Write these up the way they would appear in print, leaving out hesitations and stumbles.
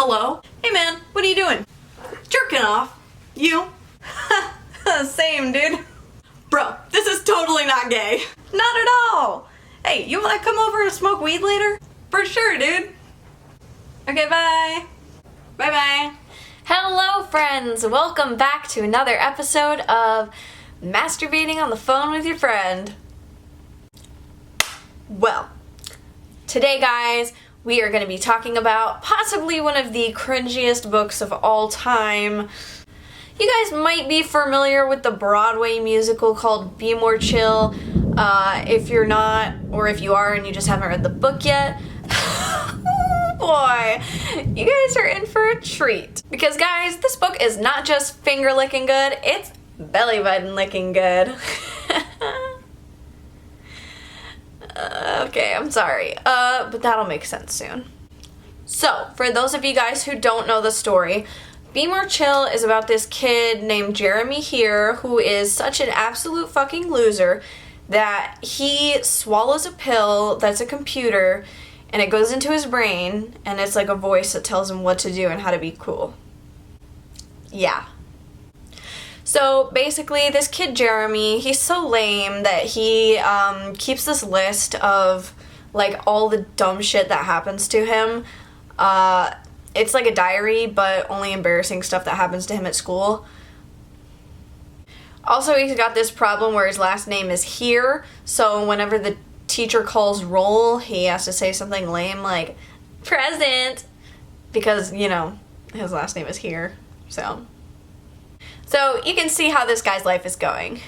Hello? Hey man, what are you doing? Jerking off. You? Same, dude. Bro, this is totally not gay. Not at all. Hey, you wanna come over and smoke weed later? For sure, dude. Okay, bye. Bye-bye. Hello friends, welcome back to another episode of Masturbating on the Phone with Your Friend. Well, today guys, we are going to be talking about possibly one of the cringiest books of all time. You guys might be familiar with the Broadway musical called Be More Chill. If you're not, or if you are and you just haven't read the book yet, oh boy, you guys are in for a treat. Because guys, this book is not just finger licking good, it's belly button licking good. Okay, I'm sorry, but that'll make sense soon. So, for those of you guys who don't know the story, Be More Chill is about this kid named Jeremy here who is such an absolute fucking loser that he swallows a pill that's a computer and it goes into his brain and it's like a voice that tells him what to do and how to be cool. Yeah. So basically this kid Jeremy, he's so lame that he keeps this list of like all the dumb shit that happens to him. It's like a diary but only embarrassing stuff that happens to him at school. Also he's got this problem where his last name is Here, so whenever the teacher calls roll he has to say something lame like present because, you know, his last name is Here. So you can see how this guy's life is going.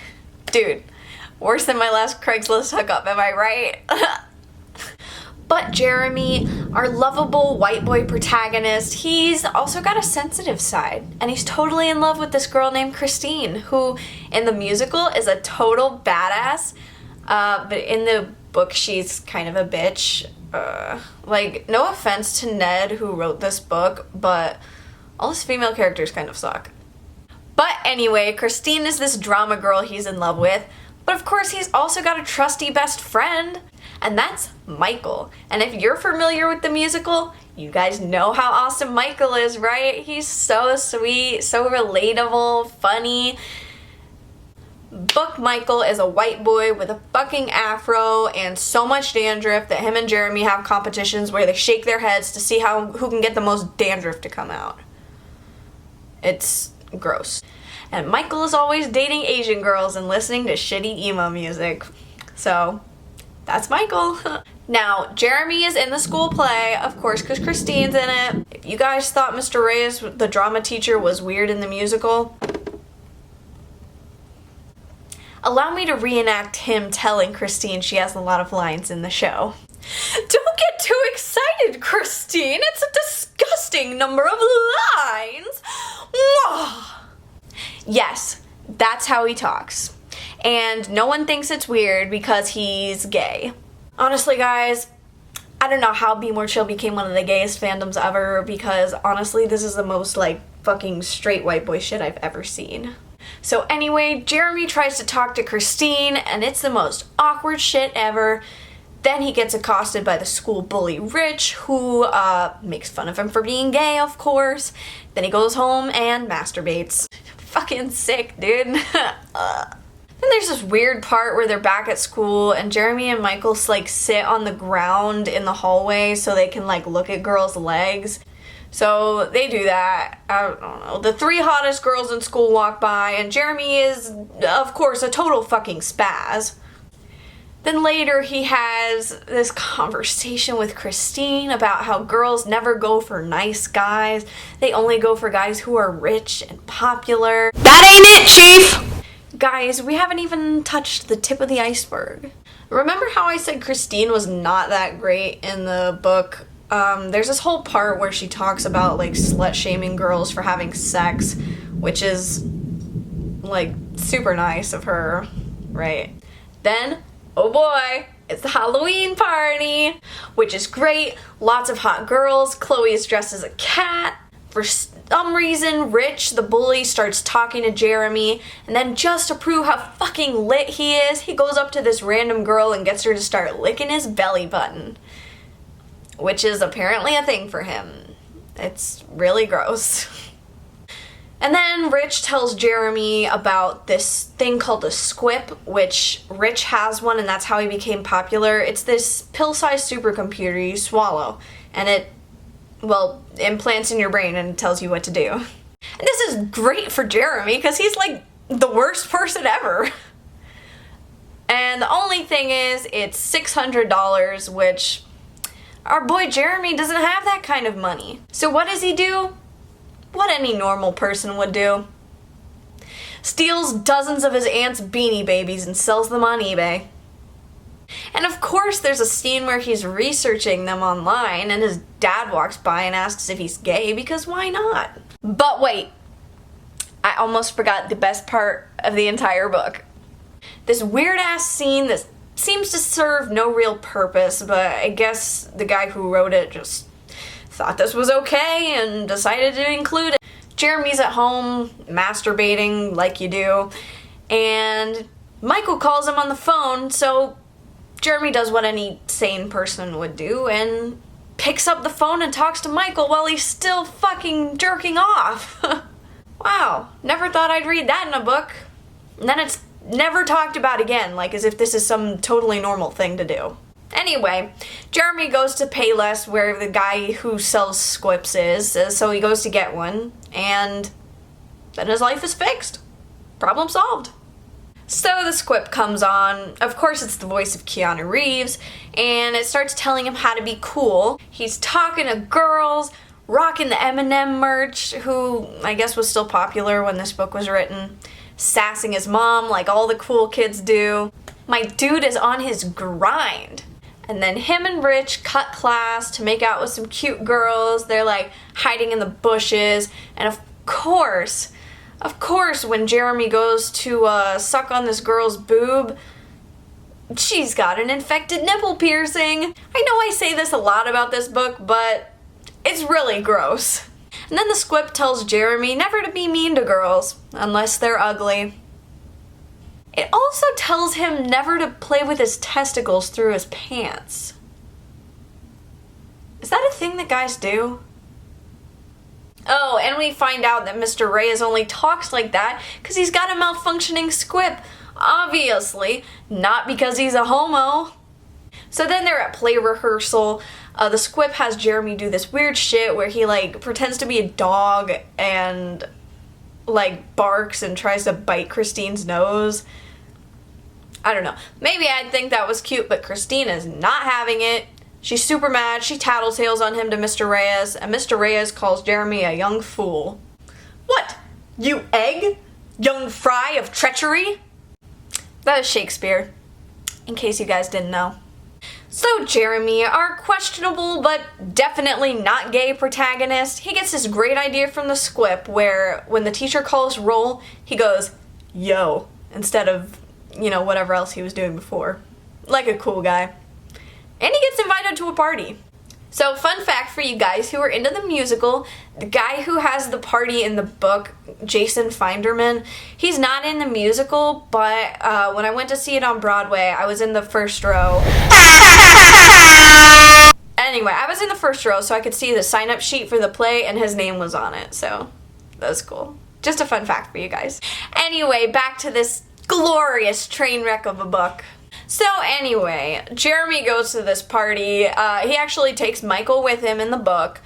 Dude, worse than my last Craigslist hookup, am I right? But Jeremy, our lovable white boy protagonist, he's also got a sensitive side. And he's totally in love with this girl named Christine, who in the musical is a total badass. But in the book, she's kind of a bitch. Like, no offense to Ned, who wrote this book, but all his female characters kind of suck. But anyway, Christine is this drama girl he's in love with, but of course he's also got a trusty best friend, and that's Michael. And if you're familiar with the musical, you guys know how awesome Michael is, right? He's so sweet, so relatable, funny. Book Michael is a white boy with a fucking afro and so much dandruff that him and Jeremy have competitions where they shake their heads to see who can get the most dandruff to come out. It's gross. And Michael is always dating Asian girls and listening to shitty emo music. So, that's Michael. Now, Jeremy is in the school play, of course, because Christine's in it. If you guys thought Mr. Reyes, the drama teacher, was weird in the musical, allow me to reenact him telling Christine she has a lot of lines in the show. Don't get too excited, Christine. It's a disgusting number of lines. Yes, that's how he talks. And no one thinks it's weird because he's gay. Honestly, guys, I don't know how Be More Chill became one of the gayest fandoms ever because honestly, this is the most like fucking straight white boy shit I've ever seen. So anyway, Jeremy tries to talk to Christine and it's the most awkward shit ever. Then he gets accosted by the school bully Rich, who makes fun of him for being gay, of course. Then he goes home and masturbates. Fucking sick, dude. Then there's this weird part where they're back at school and Jeremy and Michael like sit on the ground in the hallway so they can like look at girls' legs. So they do that. I don't know. The three hottest girls in school walk by and Jeremy is, of course, a total fucking spaz. Then later he has this conversation with Christine about how girls never go for nice guys. They only go for guys who are rich and popular. That ain't it, Chief! Guys, we haven't even touched the tip of the iceberg. Remember how I said Christine was not that great in the book? There's this whole part where she talks about like slut-shaming girls for having sex, which is like super nice of her, right? Then, oh boy, it's the Halloween party, which is great. Lots of hot girls. Chloe is dressed as a cat. For some reason, Rich, the bully, starts talking to Jeremy, and then just to prove how fucking lit he is, he goes up to this random girl and gets her to start licking his belly button. Which is apparently a thing for him. It's really gross. And then Rich tells Jeremy about this thing called a Squip, which Rich has one, and that's how he became popular. It's this pill-sized supercomputer you swallow, and it, well, implants in your brain and tells you what to do. And this is great for Jeremy, because he's like the worst person ever. And the only thing is, it's $600, which our boy Jeremy doesn't have that kind of money. So what does he do? What any normal person would do. Steals dozens of his aunt's Beanie Babies and sells them on eBay. And of course there's a scene where he's researching them online and his dad walks by and asks if he's gay, because why not? But wait, I almost forgot the best part of the entire book. This weird ass scene that seems to serve no real purpose, but I guess the guy who wrote it just thought this was okay and decided to include it. Jeremy's at home masturbating like you do, and Michael calls him on the phone, so Jeremy does what any sane person would do and picks up the phone and talks to Michael while he's still fucking jerking off. Wow, never thought I'd read that in a book. And then it's never talked about again, like as if this is some totally normal thing to do. Anyway, Jeremy goes to Payless, where the guy who sells Squips is, so he goes to get one, and then his life is fixed. Problem solved. So the Squip comes on. Of course it's the voice of Keanu Reeves, and it starts telling him how to be cool. He's talking to girls, rocking the Eminem merch, who I guess was still popular when this book was written, sassing his mom like all the cool kids do. My dude is on his grind. And then him and Rich cut class to make out with some cute girls. They're like hiding in the bushes. And of course, when Jeremy goes to suck on this girl's boob, she's got an infected nipple piercing. I know I say this a lot about this book, but it's really gross. And then the Squip tells Jeremy never to be mean to girls, unless they're ugly. It also tells him never to play with his testicles through his pants. Is that a thing that guys do? Oh, and we find out that Mr. Reyes only talks like that because he's got a malfunctioning Squip. Obviously, not because he's a homo. So then they're at play rehearsal. The Squip has Jeremy do this weird shit where he like pretends to be a dog and like barks and tries to bite Christine's nose. I don't know. Maybe I'd think that was cute, but Christine is not having it. She's super mad. She tattletales on him to Mr. Reyes, and Mr. Reyes calls Jeremy a young fool. What? You egg? Young fry of treachery? That is Shakespeare, in case you guys didn't know. So Jeremy, our questionable but definitely not gay protagonist, he gets this great idea from the Squip where when the teacher calls roll, he goes, yo, instead of, you know, whatever else he was doing before. Like a cool guy. And he gets invited to a party. So fun fact for you guys who are into the musical, the guy who has the party in the book, Jason Finderman, he's not in the musical, but when I went to see it on Broadway, I was in the first row. Anyway, I was in the first row so I could see the sign-up sheet for the play and his name was on it, so that was cool. Just a fun fact for you guys. Anyway, back to this glorious train wreck of a book. So anyway, Jeremy goes to this party. He actually takes Michael with him in the book,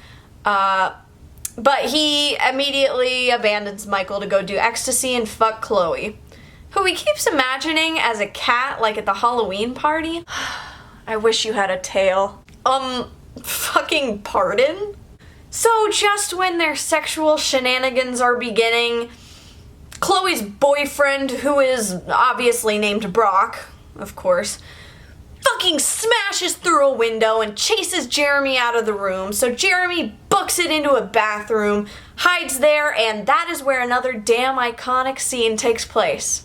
but he immediately abandons Michael to go do ecstasy and fuck Chloe, who he keeps imagining as a cat, like at the Halloween party. I wish you had a tail. Fucking pardon? So just when their sexual shenanigans are beginning, Chloe's boyfriend, who is obviously named Brock, of course, fucking smashes through a window and chases Jeremy out of the room. So Jeremy books it into a bathroom, hides there, and that is where another damn iconic scene takes place.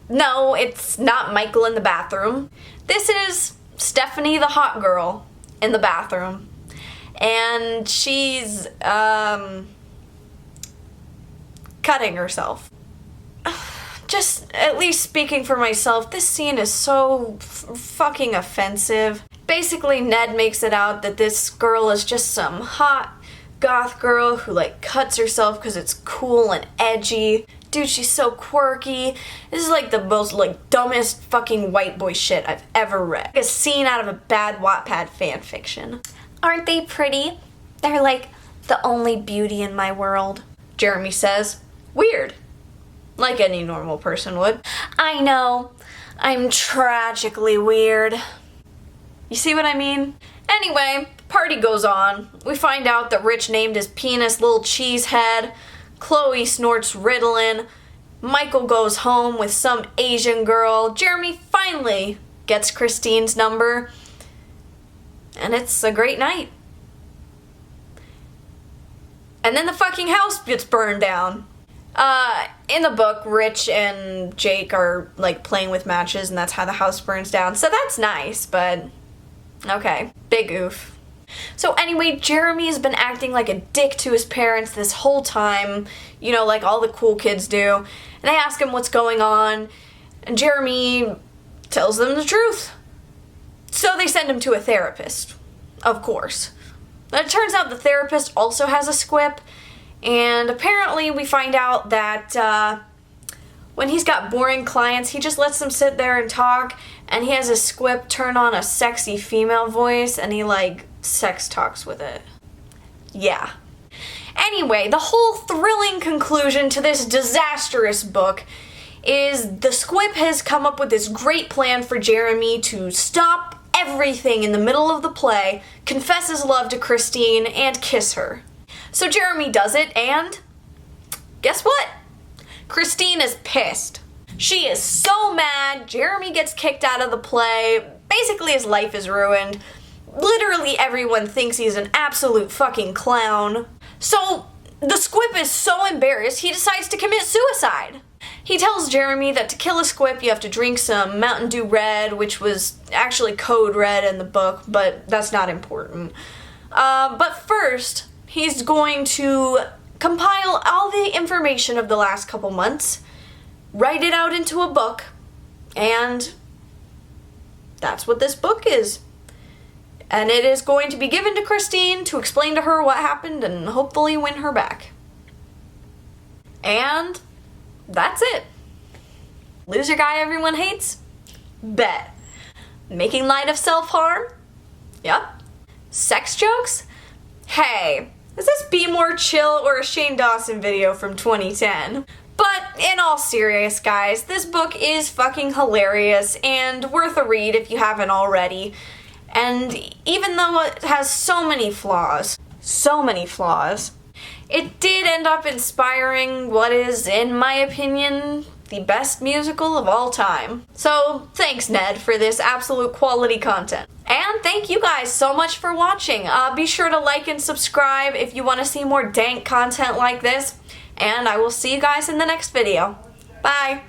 No, it's not Michael in the bathroom. This is Stephanie the hot girl in the bathroom. And she's, cutting herself. Just at least speaking for myself, this scene is so fucking offensive. basically Ned makes it out that this girl is just some hot goth girl who like cuts herself because it's cool and edgy. Dude, she's so quirky. This is like the most like dumbest fucking white boy shit I've ever read. Like a scene out of a bad Wattpad fanfiction. Aren't they pretty? They're like the only beauty in my world, Jeremy says. Weird. Like any normal person would. I know. I'm tragically weird. You see what I mean? Anyway, the party goes on. We find out that Rich named his penis Little Cheesehead. Chloe snorts Ritalin. Michael goes home with some Asian girl. Jeremy finally gets Christine's number. And it's a great night. And then the fucking house gets burned down. In the book, Rich and Jake are like playing with matches and that's how the house burns down. So that's nice, but okay. Big oof. So anyway, Jeremy's been acting like a dick to his parents this whole time, you know, like all the cool kids do. And they ask him what's going on, and Jeremy tells them the truth. So they send him to a therapist, of course. But it turns out the therapist also has a Squip, and apparently we find out that when he's got boring clients, he just lets them sit there and talk, and he has a Squip turn on a sexy female voice, and he like sex talks with it. Yeah. Anyway, the whole thrilling conclusion to this disastrous book is the Squip has come up with this great plan for Jeremy to stop everything in the middle of the play, confess his love to Christine, and kiss her. So Jeremy does it, and guess what? Christine is pissed. She is so mad. Jeremy gets kicked out of the play. Basically, his life is ruined. Literally everyone thinks he's an absolute fucking clown. So the Squip is so embarrassed, he decides to commit suicide. He tells Jeremy that to kill a Squip, you have to drink some Mountain Dew Red, which was actually Code Red in the book, but that's not important. But first, he's going to compile all the information of the last couple months, write it out into a book, and that's what this book is. And it is going to be given to Christine to explain to her what happened and hopefully win her back. And that's it. Loser guy everyone hates? Bet. Making light of self-harm? Yep. Sex jokes? Hey, is this Be More Chill or a Shane Dawson video from 2010? But in all seriousness, guys, this book is fucking hilarious and worth a read if you haven't already. And even though it has so many flaws, it did end up inspiring what is, in my opinion, the best musical of all time. So thanks, Ned, for this absolute quality content. And thank you guys so much for watching. Be sure to like and subscribe if you want to see more dank content like this. And I will see you guys in the next video. Bye!